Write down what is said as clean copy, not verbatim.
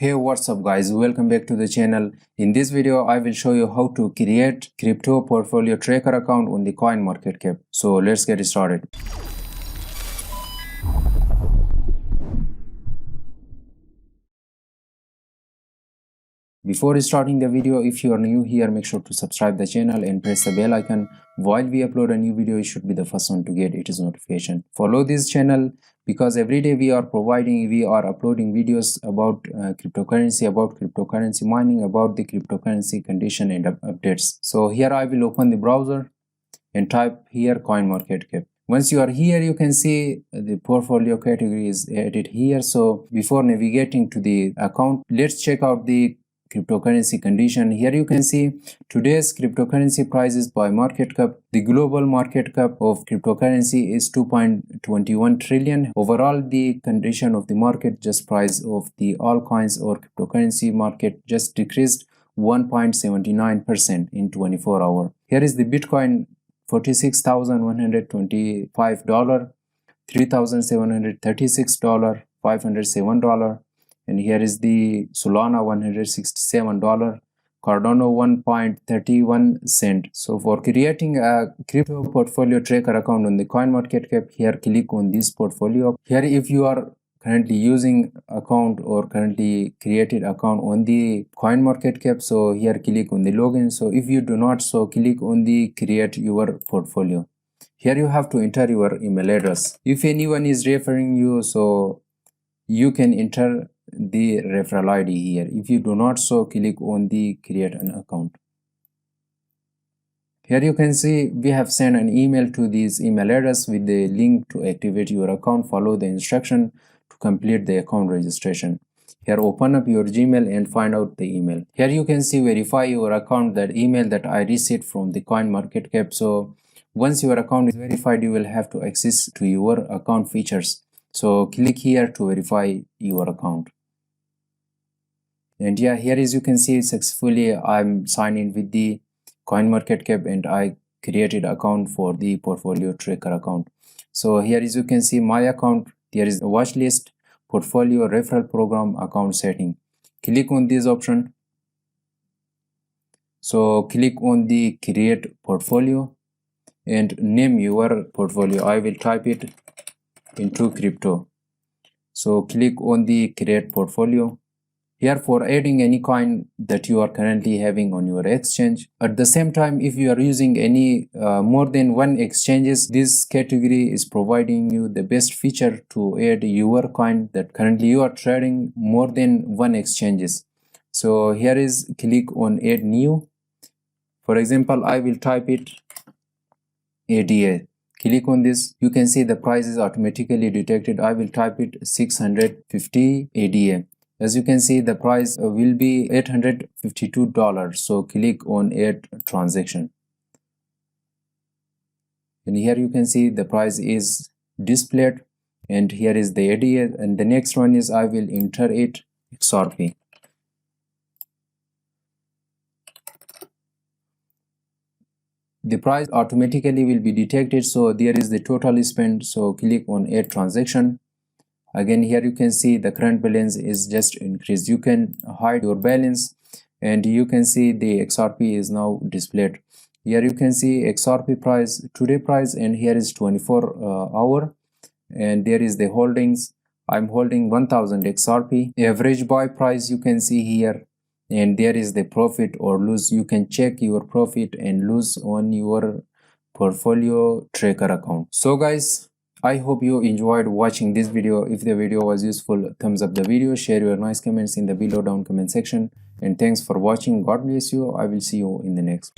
Hey, what's up guys, welcome back to the channel. In this video I will show you how to create crypto portfolio tracker account on the CoinMarketCap. So let's get started. Before starting the video, if you are new here, make sure to subscribe the channel and press the bell icon. While we upload a new video, you should be the first one to get its notification. Follow this channel because every day we are uploading videos about cryptocurrency mining, about the cryptocurrency condition and updates. So here I will open the browser and type here CoinMarketCap. Once you are here, you can see the portfolio category is added here. So before navigating to the account, let's check out the cryptocurrency condition. Here you can see today's cryptocurrency prices by market cap. The global market cap of cryptocurrency is 2.21 trillion. Overall, the condition of the market, just price of the altcoins or cryptocurrency market just decreased 1.79% in 24 hours. Here is the Bitcoin, $46,125, $3,736, $507. And here is the Solana, $167, Cardano 1.31 cent. So for creating a crypto portfolio tracker account on the CoinMarketCap, here click on this portfolio. Here if you are currently using account or currently created account on the CoinMarketCap, so here click on the login. So if you do not, so click on the create your portfolio. Here you have to enter your email address. If anyone is referring you, so you can enter the referral ID here. If you do not, so click on the create an account. Here you can see we have sent an email to this email address with the link to activate your account. Follow the instruction to complete the account registration. Here open up your Gmail and find out the email. Here you can see verify your account, that email that I received from the CoinMarketCap. So once your account is verified, you will have to access to your account features. So click here to verify your account. And yeah, here as you can see, successfully I'm signed in with the CoinMarketCap and I created account for the portfolio tracker account. So here as you can see my account, there is a watch list, portfolio, referral program, account setting. Click on this option. So click on the create portfolio and name your portfolio. I will type it IntoCrypto. So click on the create portfolio. Here for adding any coin that you are currently having on your exchange. At the same time, if you are using any more than one exchanges, this category is providing you the best feature to add your coin that currently you are trading more than one exchanges. So here is click on add new. For example, I will type it ADA. Click on this. You can see the price is automatically detected. I will type it 650 ADA. As you can see, the price will be $852. So click on add transaction. And here you can see the price is displayed. And here is the ADA. And the next one is I will enter it XRP. The price automatically will be detected. So there is the total spend. So click on add transaction. Again, here you can see the current balance is just increased. You can hide your balance and you can see the XRP is now displayed. Here you can see XRP price, today price, and here is 24 hour, and there is the holdings. I'm holding 1000 XRP. Average buy price you can see here, and there is the profit or lose. You can check your profit and lose on your portfolio tracker account. So guys, I hope you enjoyed watching this video. If the video was useful, thumbs up the video, share your nice comments in the below down comment section, and thanks for watching. God bless you. I will see you in the next.